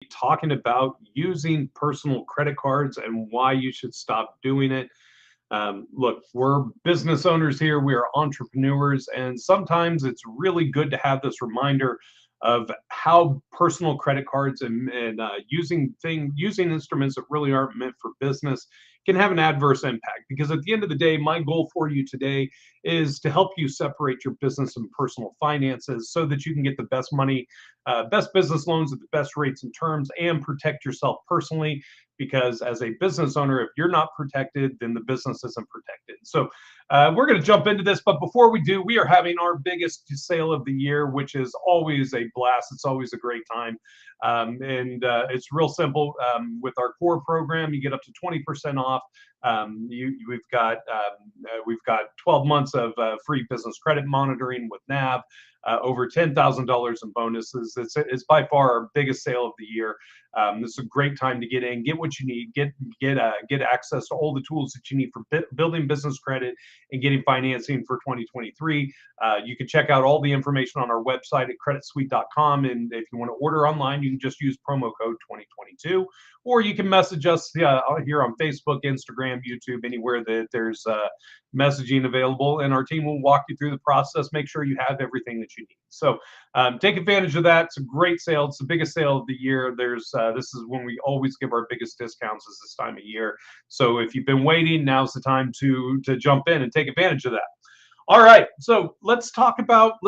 talking about using personal credit cards and why you should stop doing it. Look, we're business owners here, we are entrepreneurs, and sometimes it's really good to have this reminder of how personal credit cards and using instruments that really aren't meant for business can have an adverse impact. Because at the end of the day, my goal for you today is to help you separate your business and personal finances so that you can get the best money, best business loans at the best rates and terms, and protect yourself personally. Because as a business owner, if you're not protected, then the business isn't protected. So we're going to jump into this. But before we do, we are having our biggest sale of the year, which is always a blast. It's always a great time. And it's real simple. With our core program, you get up to 20% off. We've got 12 months of free business credit monitoring with NAV, over $10,000 in bonuses. It's by far our biggest sale of the year. This is a great time to get in, get what you need, get access to all the tools that you need for building business credit and getting financing for 2023. You can check out all the information on our website at creditsuite.com. And if you want to order online, you can just use promo code 2022, or you can message us here on Facebook, Instagram, YouTube, anywhere that there's messaging available, and our team will walk you through the process, make sure you have everything that you need. So take advantage of that. It's a great sale. It's the biggest sale of the year. This is when we always give our biggest discounts, is this time of year. So if you've been waiting, now's the time to jump in and take advantage of that. All right, so let's talk about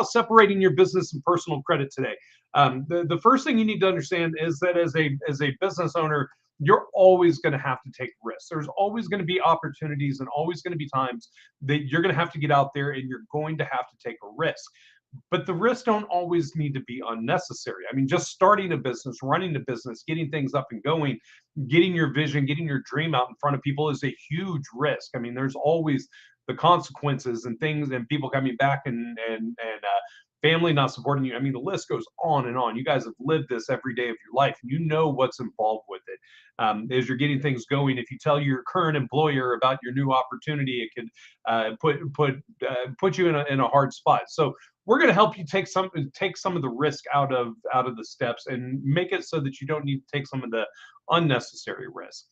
separating your business and personal credit today. The first thing you need to understand is that as a business owner, you're always going to have to take risks. There's always going to be opportunities and always going to be times that you're going to have to get out there and you're going to have to take a risk. But the risks don't always need to be unnecessary. I mean, just starting a business, running a business, getting things up and going, getting your vision, getting your dream out in front of people is a huge risk. I mean, there's always the consequences and things and people coming back and family not supporting you. I mean, the list goes on and on. You guys have lived this every day of your life. You know what's involved with it. As you're getting things going, if you tell your current employer about your new opportunity, it could put you in a hard spot. So we're going to help you take some of the risk out of the steps and make it so that you don't need to take some of the unnecessary risk.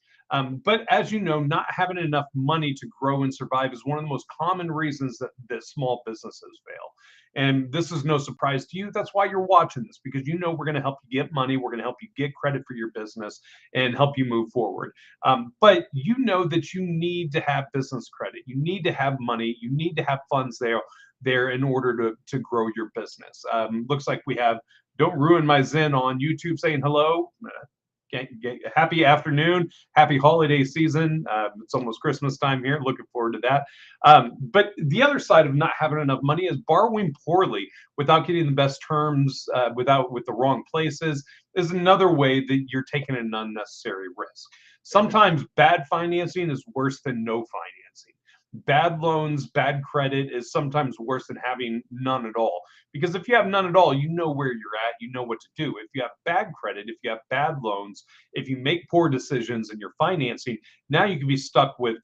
But as you know, not having enough money to grow and survive is one of the most common reasons that small businesses fail. And this is no surprise to you. That's why you're watching this, because you know we're going to help you get money. We're going to help you get credit for your business and help you move forward. But you know that you need to have business credit. You need to have money. You need to have funds there in order to grow your business. Looks like we have Don't Ruin My Zen on YouTube saying hello. Happy afternoon, happy holiday season. It's almost Christmas time here. Looking forward to that. But the other side of not having enough money is borrowing poorly without getting the best terms, with the wrong places, is another way that you're taking an unnecessary risk. Sometimes bad financing is worse than no financing. Bad loans, bad credit is sometimes worse than having none at all. Because if you have none at all, you know where you're at, you know what to do. If you have bad credit, if you have bad loans, if you make poor decisions in your financing, now you can be stuck with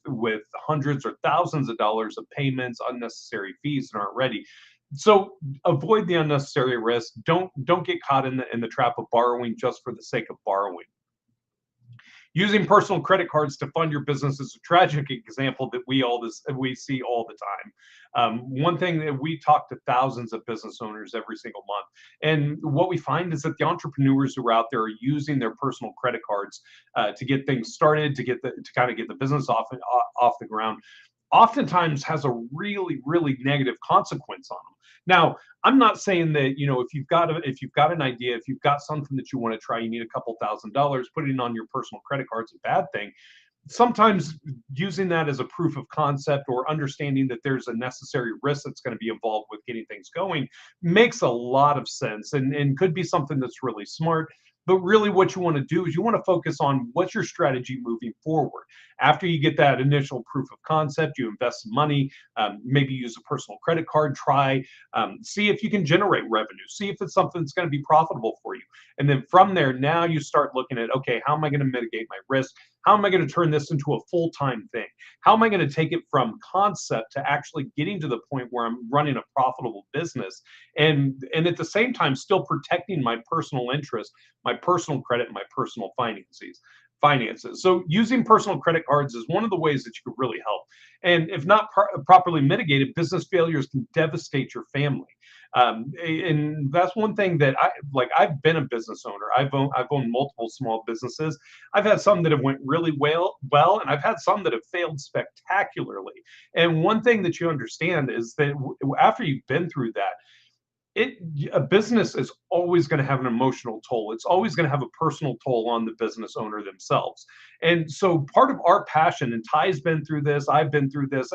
hundreds or thousands of dollars of payments, unnecessary fees that aren't ready. So avoid the unnecessary risk. Don't get caught in the trap of borrowing just for the sake of borrowing. Using personal credit cards to fund your business is a tragic example that we see all the time. One thing that we talk to thousands of business owners every single month, and what we find is that the entrepreneurs who are out there are using their personal credit cards to get things started, to kind of get the business off the ground. Oftentimes has a really, really negative consequence on them. Now, I'm not saying that, if you've got an idea, if you've got something that you want to try, you need a couple $1,000s, putting it on your personal credit card is a bad thing. Sometimes using that as a proof of concept or understanding that there's a necessary risk that's going to be involved with getting things going makes a lot of sense and could be something that's really smart. But really what you want to do is you want to focus on what's your strategy moving forward. After you get that initial proof of concept, you invest some money, maybe use a personal credit card, see if you can generate revenue, see if it's something that's going to be profitable for you. And then from there, now you start looking at, okay, how am I going to mitigate my risk? How am I going to turn this into a full-time thing? How am I going to take it from concept to actually getting to the point where I'm running a profitable business, and at the same time still protecting my personal interest, my personal credit, my personal finances. So using personal credit cards is one of the ways that you could really help. And if not properly mitigated, business failures can devastate your family. And that's one thing that I like. I've been a business owner. I've owned multiple small businesses. I've had some that have went really well, and I've had some that have failed spectacularly. And one thing that you understand is that after you've been through that, it a business is always going to have an emotional toll. It's always going to have a personal toll on the business owner themselves. And so part of our passion, and Ty's been through this, I've been through this,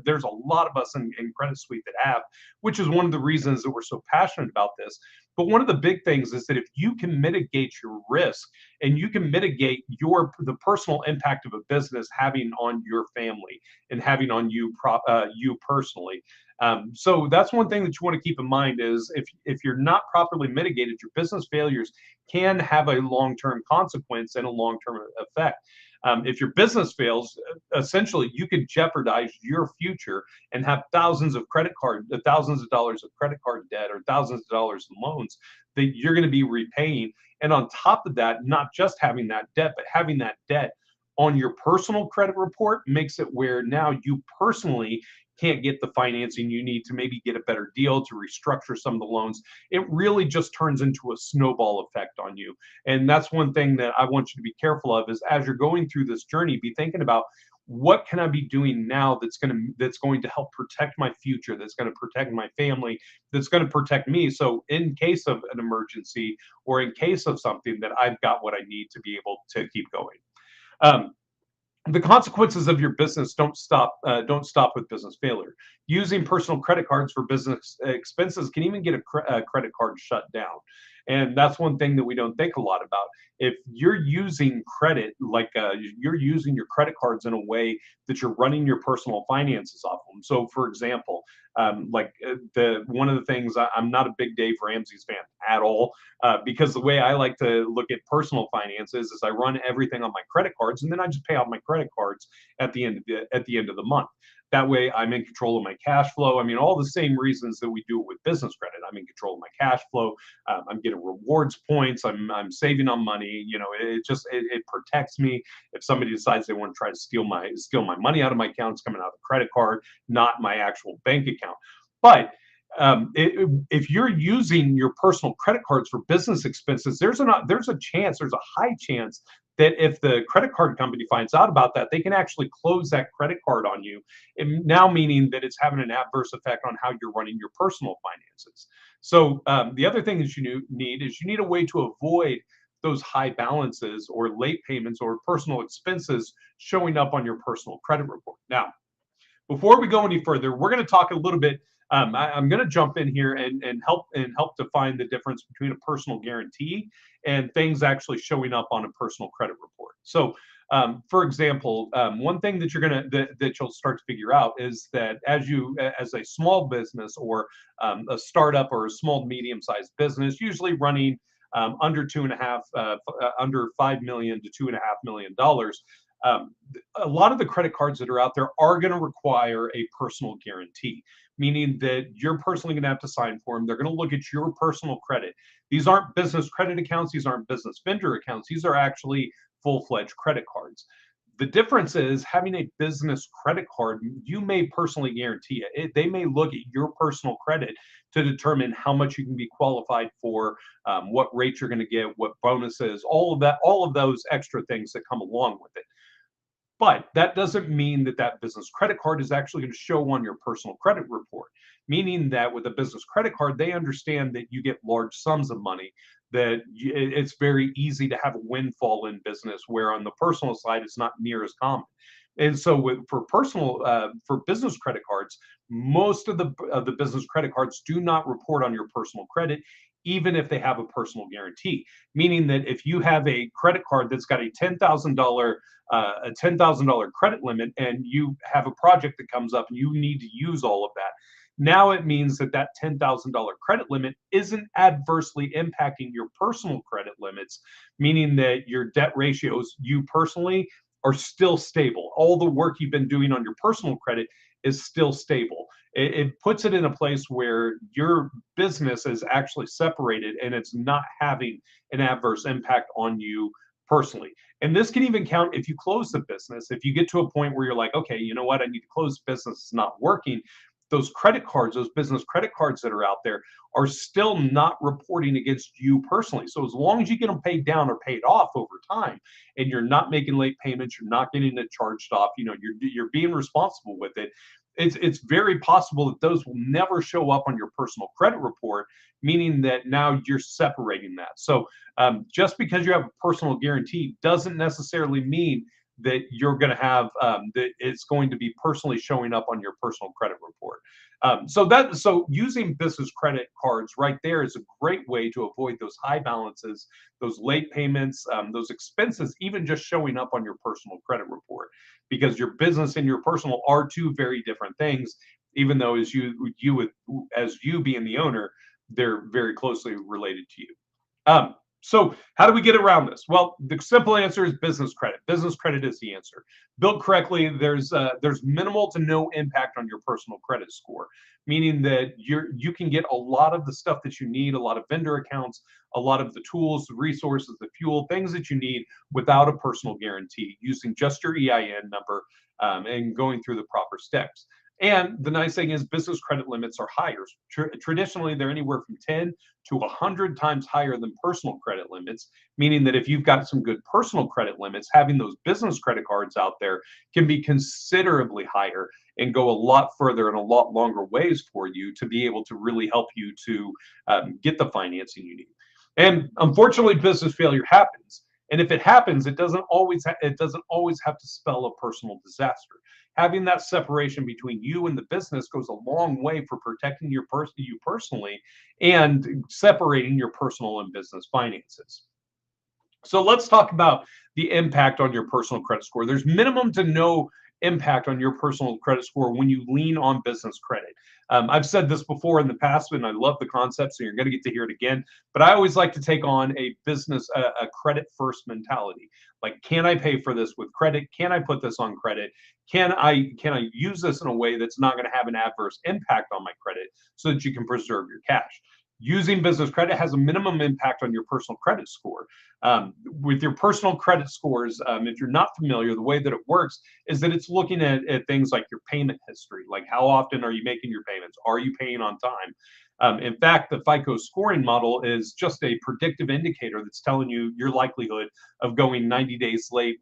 there's a lot of us in Credit Suite that have, which is one of the reasons that we're so passionate about this. But one of the big things is that if you can mitigate your risk and you can mitigate the personal impact of a business having on your family and having on you personally. So that's one thing that you want to keep in mind is if you're not properly mitigated, your business failures can have a long-term consequence and a long-term effect. If your business fails, essentially you could jeopardize your future and have thousands of dollars of credit card debt or thousands of dollars in loans that you're going to be repaying. And on top of that, not just having that debt, but having that debt on your personal credit report makes it where now you personally can't get the financing you need to maybe get a better deal, to restructure some of the loans. It really just turns into a snowball effect on you. And that's one thing that I want you to be careful of is as you're going through this journey, be thinking about what can I be doing now that's going to help protect my future, that's going to protect my family, that's going to protect me. So in case of an emergency or in case of something, that I've got what I need to be able to keep going. Um, the consequences of your business don't stop with business failure. Using personal credit cards for business expenses can even get a credit card shut down, and that's one thing that we don't think a lot about. If you're using credit, like you're using your credit cards in a way that you're running your personal finances off them. So, for example, the one of the things I'm not a big Dave Ramsey's fan at all, because the way I like to look at personal finances is I run everything on my credit cards, and then I just pay off my credit cards at the end of the month. That way, I'm in control of my cash flow. I mean, all the same reasons that we do it with business credit. I'm in control of my cash flow. I'm getting rewards points. I'm saving on money. You know, it protects me. If somebody decides they want to try to steal my money out of my account, it's coming out of the credit card, not my actual bank account. But if you're using your personal credit cards for business expenses, there's a high chance that if the credit card company finds out about that, they can actually close that credit card on you. And now meaning that it's having an adverse effect on how you're running your personal finances. So the other thing that you need a way to avoid those high balances or late payments or personal expenses showing up on your personal credit report. Now, before we go any further, we're going to talk a little bit. I'm going to jump in here and help define the difference between a personal guarantee and things actually showing up on a personal credit report. So, for example, one thing that you'll start to figure out is that as a small business or a startup or a small medium-sized business, usually running under under $5 million to $2.5 million. Um, a lot of the credit cards that are out there are going to require a personal guarantee, meaning that you're personally going to have to sign for them. They're going to look at your personal credit. These aren't business credit accounts. These aren't business vendor accounts. These are actually full-fledged credit cards. The difference is having a business credit card, you may personally guarantee it. They may look at your personal credit to determine how much you can be qualified for, what rate you're going to get, what bonuses, all of that, all of those extra things that come along with it. But that doesn't mean that that business credit card is actually going to show on your personal credit report, meaning that with a business credit card, they understand that you get large sums of money, that it's very easy to have a windfall in business, where on the personal side, it's not near as common. And so for business credit cards, most of the business credit cards do not report on your personal credit, even if they have a personal guarantee. Meaning that if you have a credit card that's got a $10,000 credit limit, and you have a project that comes up and you need to use all of that, now it means that that $10,000 credit limit isn't adversely impacting your personal credit limits, meaning that your debt ratios, you personally are still stable. All the work you've been doing on your personal credit is still stable. It puts it in a place where your business is actually separated and it's not having an adverse impact on you personally. And this can even count if you close the business. If you get to a point where you're like, okay, you know what, I need to close the business, it's not working. Those credit cards, those business credit cards that are out there are still not reporting against you personally. So as long as you get them paid down or paid off over time, and you're not making late payments, you're not getting it charged off, you're being responsible with it. It's very possible that those will never show up on your personal credit report, meaning that now you're separating that. So just because you have a personal guarantee doesn't necessarily mean that you're going to have that it's going to be personally showing up on your personal credit report. So using business credit cards right there is a great way to avoid those high balances, those late payments, those expenses, even just showing up on your personal credit report, because your business and your personal are two very different things. Even though as you being the owner, they're very closely related to you. So how do we get around this? Well, the simple answer is business credit. Business credit is the answer. Built correctly, there's minimal to no impact on your personal credit score, meaning that you can get a lot of the stuff that you need, a lot of vendor accounts, a lot of the tools, the resources, the fuel, things that you need without a personal guarantee, using just your EIN number and going through the proper steps. And the nice thing is business credit limits are higher. Traditionally, they're anywhere from 10 to 100 times higher than personal credit limits, meaning that if you've got some good personal credit limits, having those business credit cards out there can be considerably higher and go a lot further and a lot longer ways for you to be able to really help you to get the financing you need. And unfortunately, business failure happens. And if it happens, it doesn't always have to spell a personal disaster. Having that separation between you and the business goes a long way for protecting you personally and separating your personal and business finances. So let's talk about the impact on your personal credit score. There's minimum to no impact on your personal credit score when you lean on business credit. I've said this before in the past, and I love the concept, so you're going to get to hear it again. But I always like to take on a credit first mentality. Like, can I pay for this with credit? Can I put this on credit? Can I use this in a way that's not going to have an adverse impact on my credit, so that you can preserve your cash? Using business credit has a minimum impact on your personal credit score. With your personal credit scores, if you're not familiar, the way that it works is that it's looking at things like your payment history, like how often are you making your payments? Are you paying on time? In fact, the FICO scoring model is just a predictive indicator that's telling you your likelihood of going 90 days late,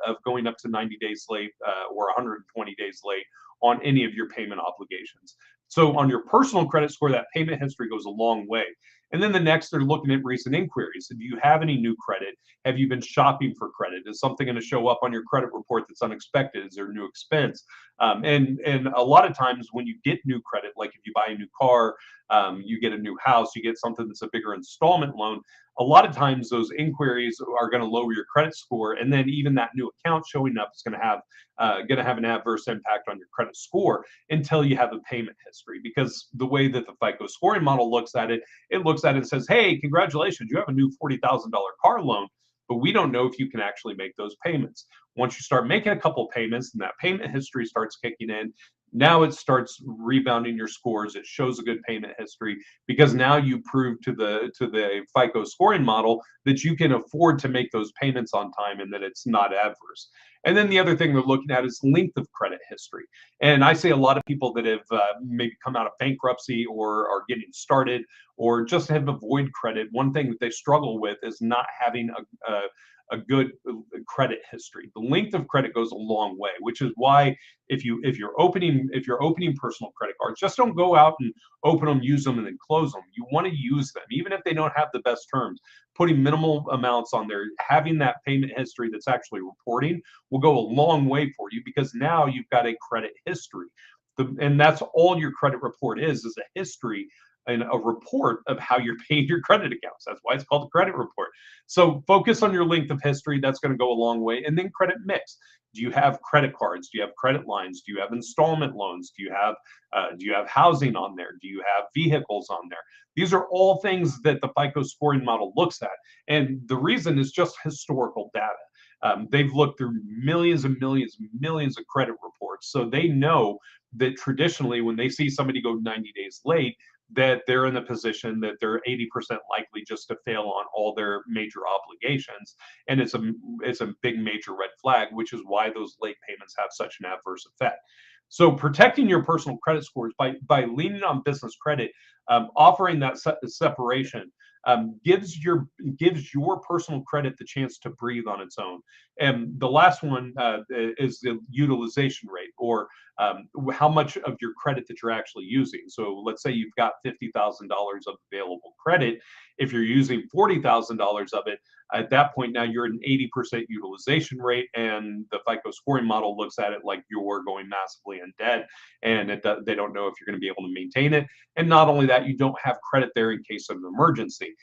of going up to 90 days late, or 120 days late on any of your payment obligations. So on your personal credit score, that payment history goes a long way. And then the next, they're looking at recent inquiries. Do you have any new credit? Have you been shopping for credit? Is something going to show up on your credit report that's unexpected? Is there a new expense? And a lot of times when you get new credit, like if you buy a new car, you get a new house, you get something that's a bigger installment loan, a lot of times those inquiries are going to lower your credit score, and then even that new account showing up is going to have an adverse impact on your credit score until you have a payment history. Because the way that the FICO scoring model looks at it, it looks at it and says, hey, congratulations, you have a new $40,000 car loan, but we don't know if you can actually make those payments. Once you start making a couple payments and that payment history starts kicking in, now it starts rebounding your scores. It shows a good payment history because now you prove to the FICO scoring model that you can afford to make those payments on time and that it's not adverse. And then the other thing they're looking at is length of credit history. And I see a lot of people that have maybe come out of bankruptcy or are getting started or just have avoided credit. One thing that they struggle with is not having a good credit history. The length of credit goes a long way, which is why if you're opening personal credit cards, just don't go out and open them, use them, and then close them. You want to use them, even if they don't have the best terms. Putting minimal amounts on there, having that payment history that's actually reporting will go a long way for you because now you've got a credit history. And that's all your credit report is a history and a report of how you're paying your credit accounts. That's why it's called a credit report. So focus on your length of history. That's going to go a long way. And then credit mix. Do you have credit cards? Do you have credit lines? Do you have installment loans? Do you have housing on there? Do you have vehicles on there? These are all things that the FICO scoring model looks at. And the reason is just historical data. They've looked through millions and millions and millions of credit reports. So they know that traditionally when they see somebody go 90 days late, that they're in the position that they're 80% likely just to fail on all their major obligations. And it's a big major red flag, which is why those late payments have such an adverse effect. So protecting your personal credit scores by leaning on business credit, offering that separation, gives your personal credit the chance to breathe on its own. And the last one is the utilization rate, or how much of your credit that you're actually using. So let's say you've got $50,000 of available credit. If you're using $40,000 of it, at that point now you're at an 80% utilization rate, and the FICO scoring model looks at it like you're going massively in debt, and they don't know if you're going to be able to maintain it. And not only that, you don't have credit there in case of an emergency.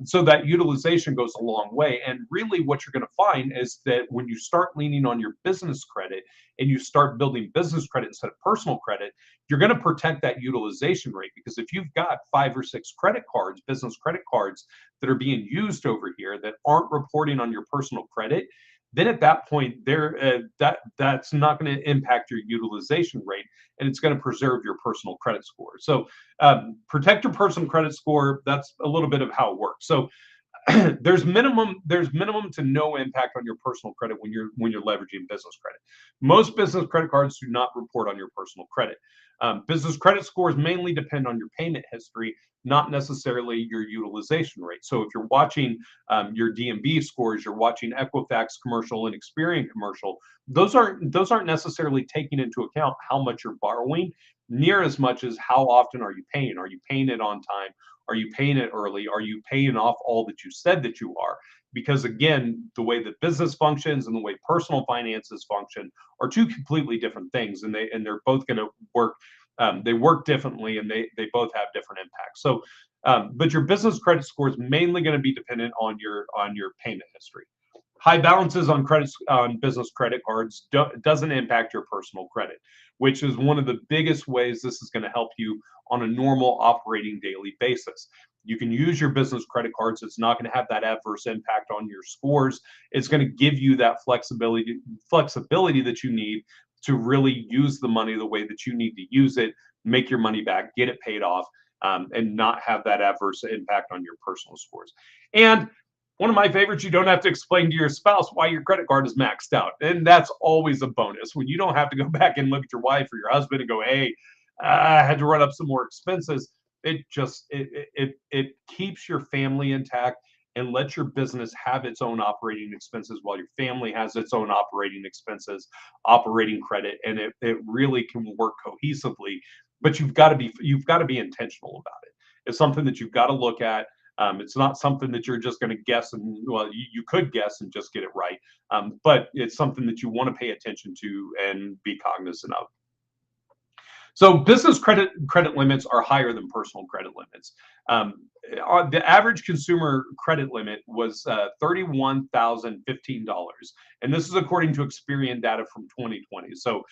So that utilization goes a long way. And really what you're going to find is that when you start leaning on your business credit and you start building business credit instead of personal credit, you're going to protect that utilization rate. Because if you've got 5 or 6 credit cards, business credit cards that are being used over here that aren't reporting on your personal credit, then at that point that's not going to impact your utilization rate, and it's going to preserve your personal credit score. So protect your personal credit score. That's a little bit of how it works. So there's minimum to no impact on your personal credit when you're leveraging business credit. Most business credit cards do not report on your personal credit. Business credit scores mainly depend on your payment history, not necessarily your utilization rate. So if you're watching your DMB scores, you're watching Equifax commercial and Experian commercial, those aren't necessarily taking into account how much you're borrowing, near as much as how often are you paying. Are you paying it on time? Are you paying it early? Are you paying off all that you said that you are? Because again, the way that business functions and the way personal finances function are two completely different things, and they're both going to work. They work differently, and they both have different impacts. So, but your business credit score is mainly going to be dependent on your payment history. High balances on credits on business credit cards doesn't impact your personal credit, which is one of the biggest ways this is going to help you on a normal operating daily basis. You can use your business credit cards. It's not going to have that adverse impact on your scores. It's going to give you that flexibility that you need to really use the money the way that you need to use it, make your money back, get it paid off, and not have that adverse impact on your personal scores. And one of my favorites, you don't have to explain to your spouse why your credit card is maxed out. And that's always a bonus when you don't have to go back and look at your wife or your husband and go, hey, I had to run up some more expenses. It keeps your family intact and lets your business have its own operating expenses while your family has its own operating expenses, operating credit, and it really can work cohesively. But you've got to be intentional about it. It's something that you've got to look at. It's not something that you're just going to guess, and well, you could guess and just get it right, but it's something that you want to pay attention to and be cognizant of. So business credit limits are higher than personal credit limits. The average consumer credit limit was $31,015, and this is according to Experian data from 2020. So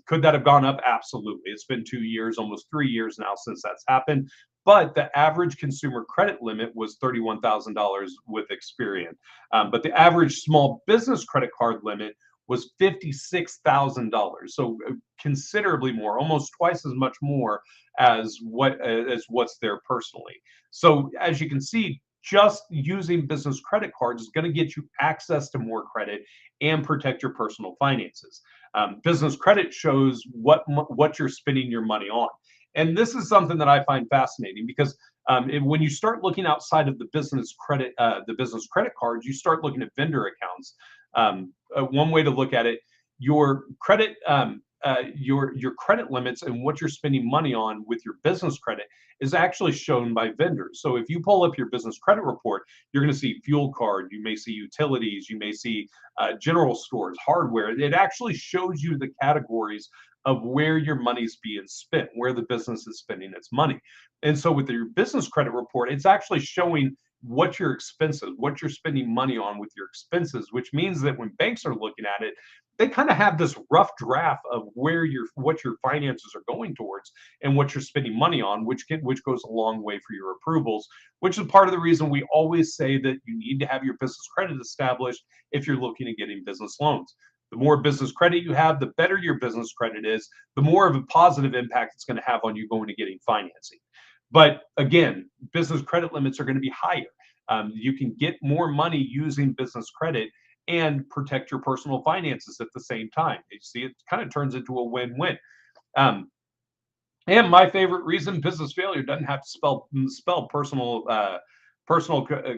could that have gone up? Absolutely. It's been 2 years, almost 3 years now since that's happened. But the average consumer credit limit was $31,000 with Experian. But the average small business credit card limit was $56,000. So considerably more, almost twice as much more as what's there personally. So as you can see, just using business credit cards is going to get you access to more credit and protect your personal finances. Business credit shows what you're spending your money on. And this is something that I find fascinating because when you start looking outside of the business credit cards, you start looking at vendor accounts. One way to look at it, your credit limits and what you're spending money on with your business credit is actually shown by vendors. So if you pull up your business credit report, you're going to see fuel card, you may see utilities, you may see general stores, hardware. It actually shows you the categories of where your money's being spent, where the business is spending its money. And so with your business credit report, it's actually showing what your expenses, what you're spending money on with your expenses, which means that when banks are looking at it, they kind of have this rough draft of what your finances are going towards and what you're spending money on, which goes a long way for your approvals, which is part of the reason we always say that you need to have your business credit established if you're looking at getting business loans. The more business credit you have, the better your business credit is, the more of a positive impact it's going to have on you going to getting financing. But again, business credit limits are going to be higher. You can get more money using business credit and protect your personal finances at the same time. You see, it kind of turns into a win-win. Um, and my favorite reason business failure doesn't have to spell personal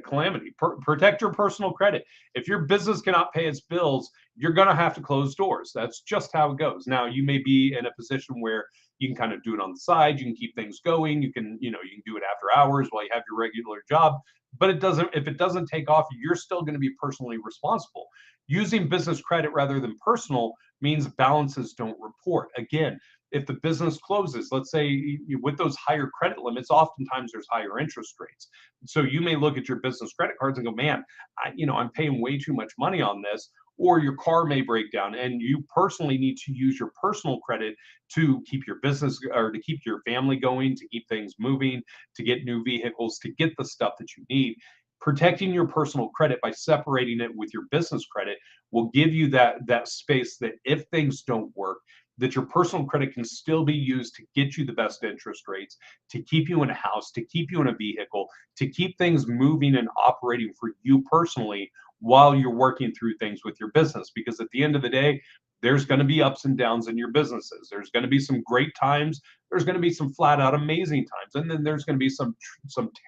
calamity. Protect your personal credit. If your business cannot pay its bills, you're going to have to close doors. That's just how it goes. Now, you may be in a position where you can kind of do it on the side. You can keep things going. You can do it after hours while you have your regular job. But if it doesn't take off, you're still going to be personally responsible. Using business credit rather than personal means balances don't report. Again, if the business closes, let's say with those higher credit limits, oftentimes there's higher interest rates. So you may look at your business credit cards and go, man, I'm paying way too much money on this. Or your car may break down and you personally need to use your personal credit to keep your business or to keep your family going, to keep things moving, to get new vehicles, to get the stuff that you need. Protecting your personal credit by separating it with your business credit will give you that space that if things don't work, that your personal credit can still be used to get you the best interest rates, to keep you in a house, to keep you in a vehicle, to keep things moving and operating for you personally while you're working through things with your business. Because at the end of the day, there's going to be ups and downs in your businesses. There's going to be some great times. There's going to be some flat out amazing times. And then there's going to be some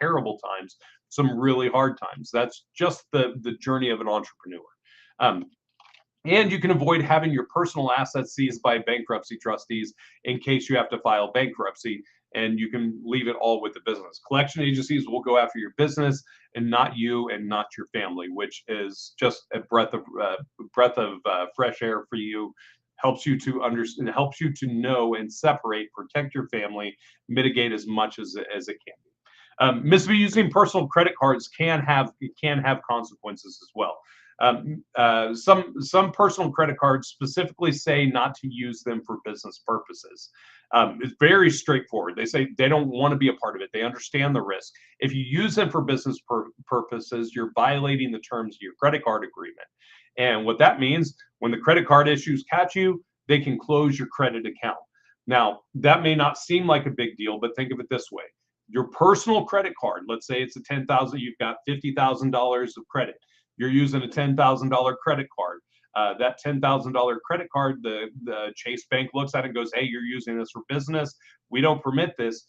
terrible times, some really hard times. That's just the journey of an entrepreneur. Um, and you can avoid having your personal assets seized by bankruptcy trustees in case you have to file bankruptcy, and you can leave it all with the business. Collection agencies will go after your business and not you and not your family, which is just a breath of fresh air for you. Helps you to understand, helps you to know and separate, protect your family, mitigate as much as it can be. Misusing personal credit cards can have consequences as well. Some personal credit cards specifically say not to use them for business purposes. It's very straightforward. They say they don't want to be a part of it. They understand the risk. If you use them for business purposes, you're violating the terms of your credit card agreement. And what that means, when the credit card issues catch you, they can close your credit account. Now, that may not seem like a big deal, but think of it this way. Your personal credit card, let's say it's a 10,000, you've got $50,000 of credit. You're using a $10,000 credit card. That $10,000 credit card, the Chase Bank looks at it and goes, hey, you're using this for business. We don't permit this.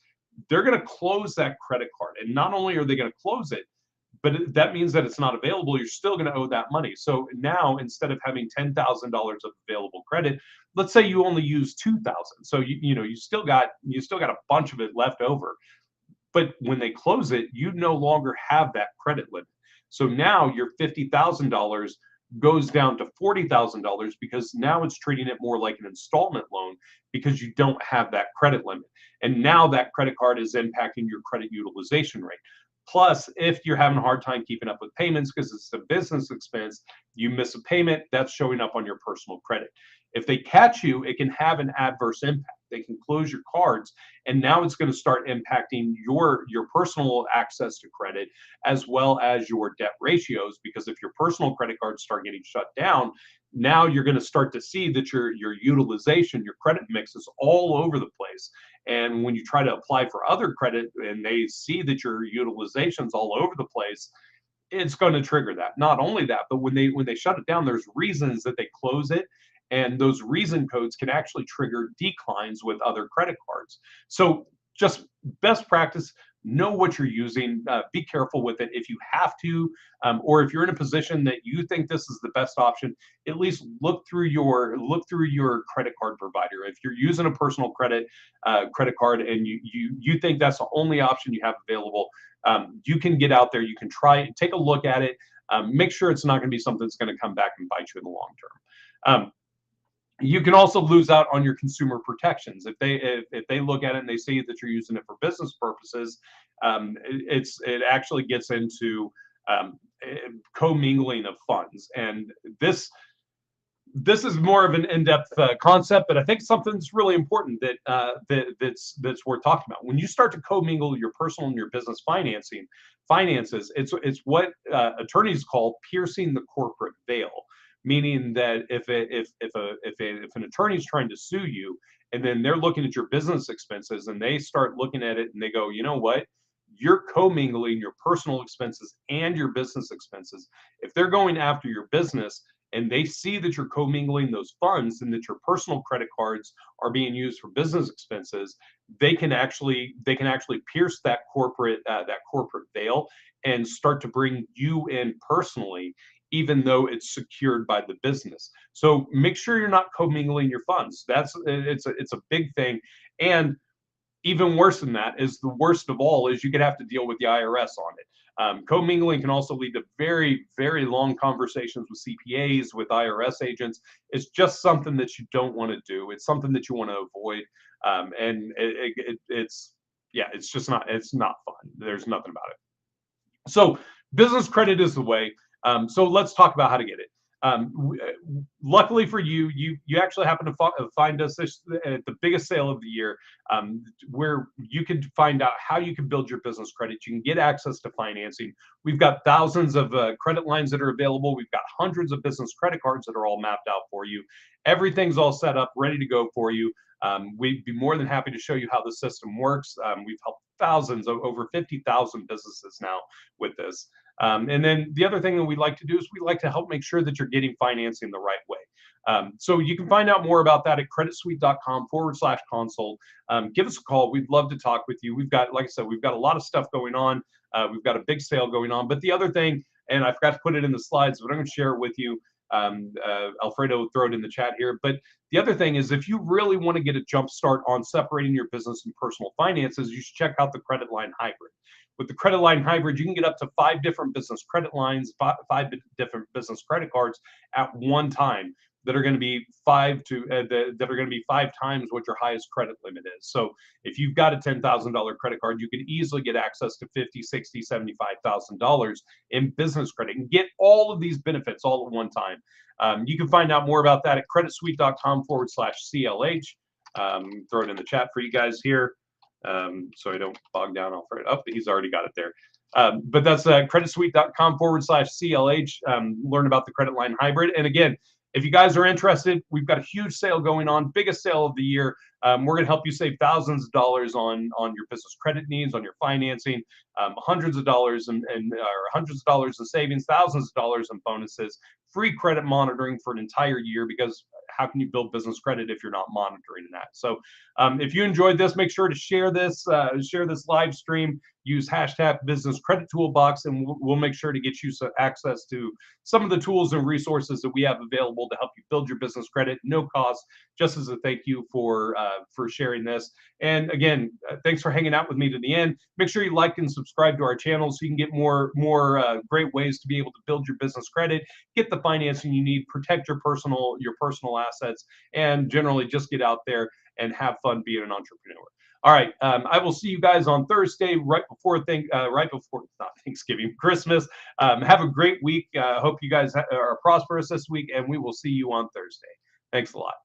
They're going to close that credit card. And not only are they going to close it, but that means that it's not available. You're still going to owe that money. So now, instead of having $10,000 of available credit, let's say you only use 2,000. So you still got a bunch of it left over. But when they close it, you no longer have that credit limit. So now your $50,000 goes down to $40,000 because now it's treating it more like an installment loan because you don't have that credit limit. And now that credit card is impacting your credit utilization rate. Plus, if you're having a hard time keeping up with payments because it's a business expense, you miss a payment, that's showing up on your personal credit. If they catch you, it can have an adverse impact. They can close your cards, and now it's going to start impacting your personal access to credit as well as your debt ratios. Because if your personal credit cards start getting shut down, now you're going to start to see that your utilization, your credit mix is all over the place. And when you try to apply for other credit and they see that your utilization's all over the place, it's going to trigger that. Not only that, but when they shut it down, there's reasons that they close it, and those reason codes can actually trigger declines with other credit cards. So just best practice, know what you're using, be careful with it. If you have to, or if you're in a position that you think this is the best option, at least look through your credit card provider. If you're using a personal credit card and you think that's the only option you have available, you can get out there, you can try, take a look at it, make sure it's not going to be something that's going to come back and bite you in the long term. You can also lose out on your consumer protections if they look at it and they see that you're using it for business purposes. It actually gets into commingling of funds, and this this is more of an in-depth concept, but I think something's really important that's worth talking about. When you start to commingle your personal and your business finances, it's what attorneys call piercing the corporate veil, meaning that if an attorney is trying to sue you, and then they're looking at your business expenses, and they start looking at it, and they go, you know what? You're commingling your personal expenses and your business expenses. If they're going after your business, and they see that you're commingling those funds and that your personal credit cards are being used for business expenses, they can actually pierce that corporate veil and start to bring you in personally, even though it's secured by the business. So make sure you're not commingling your funds. It's a big thing. And even worse than that is, the worst of all is you could have to deal with the IRS on it. Commingling can also lead to very, very long conversations with CPAs, with IRS agents. It's just something that you don't want to do. It's something that you want to avoid. It's just not fun. There's nothing about it. So business credit is the way. So let's talk about how to get it. Luckily for you, you actually happen to find us at the biggest sale of the year, where you can find out how you can build your business credit. You can get access to financing. We've got thousands of credit lines that are available. We've got hundreds of business credit cards that are all mapped out for you. Everything's all set up, ready to go for you. We'd be more than happy to show you how the system works. We've helped thousands, over 50,000 businesses now with this. And then the other thing that we like to do is we like to help make sure that you're getting financing the right way. So you can find out more about that at creditsuite.com/consult. Give us a call. We'd love to talk with you. We've got, like I said, we've got a lot of stuff going on. We've got a big sale going on. But the other thing, and I forgot to put it in the slides, but I'm going to share it with you. Alfredo will throw it in the chat here. But the other thing is, if you really want to get a jump start on separating your business and personal finances, you should check out the Credit Line Hybrid. With the Credit Line Hybrid, you can get up to 5 different business credit lines, five different business credit cards at one time that are going to be five times what your highest credit limit is. So if you've got a $10,000 credit card, you can easily get access to $50,000, $60,000, $75,000 in business credit and get all of these benefits all at one time. You can find out more about that at creditsuite.com/CLH. Throw it in the chat for you guys here. So I don't bog down. I'll throw it up. He's already got it there. But that's creditsuite.com/CLH. Learn about the Credit Line Hybrid. And again, if you guys are interested, we've got a huge sale going on, biggest sale of the year. We're going to help you save thousands of dollars on your business credit needs, on your financing, hundreds of dollars in savings, thousands of dollars in bonuses, free credit monitoring for an entire year, because how can you build business credit if you're not monitoring that? So if you enjoyed this, make sure to share this live stream. Use hashtag Business Credit Toolbox, and we'll make sure to get you some access to some of the tools and resources that we have available to help you build your business credit, no cost, just as a thank you for sharing this. And again, thanks for hanging out with me to the end. Make sure you like and subscribe to our channel so you can get more great ways to be able to build your business credit, get the financing you need, protect your personal assets, and generally just get out there and have fun being an entrepreneur. All right, I will see you guys on Thursday, right before not Thanksgiving, Christmas. Have a great week. Hope you guys are prosperous this week, and we will see you on Thursday. Thanks a lot.